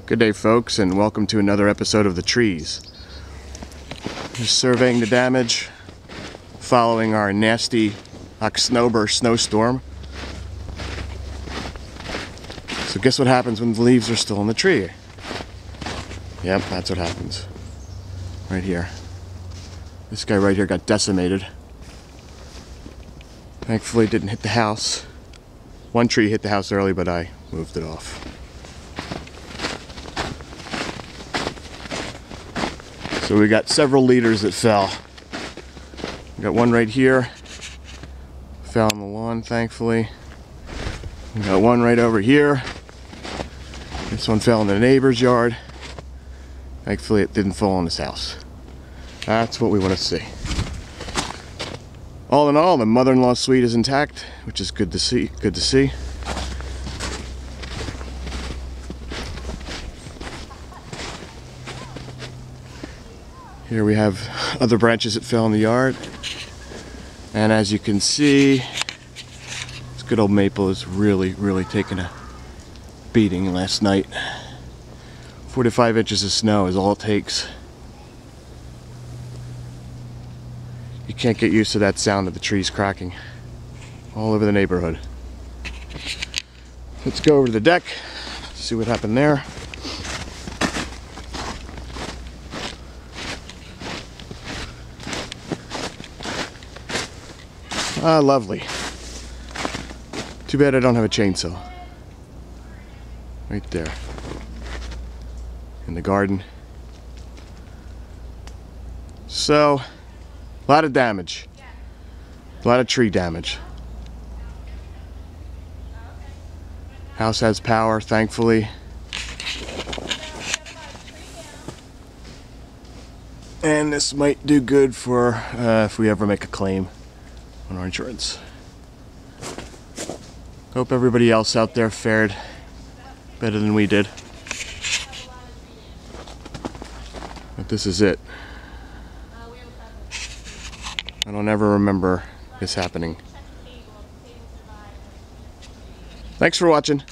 Good day, folks, and welcome to another episode of The Trees. Just surveying the damage following our nasty Octsnowber snowstorm. So guess what happens when the leaves are still in the tree? Yep, that's what happens. Right here. This guy right here got decimated. Thankfully it didn't hit the house. One tree hit the house early, but I moved it off. So we got several leaders that fell. We got one right here. Fell on the lawn, thankfully. We got one right over here. This one fell in the neighbor's yard. Thankfully it didn't fall on his house. That's what we want to see. All in all, the mother-in-law's suite is intact, which is good to see. Good to see. Here we have other branches that fell in the yard. And as you can see, this good old maple is really taking a beating last night. 4 to 5 inches of snow is all it takes. You can't get used to that sound of the trees cracking all over the neighborhood. Let's go over to the deck, see what happened there. Ah, lovely. Too bad I don't have a chainsaw. Right there. In the garden. So, a lot of damage. A lot of tree damage. House has power, thankfully. And this might do good for if we ever make a claim on our insurance. Hope everybody else out there fared better than we did. But this is it. I don't ever remember this happening. Thanks for watching.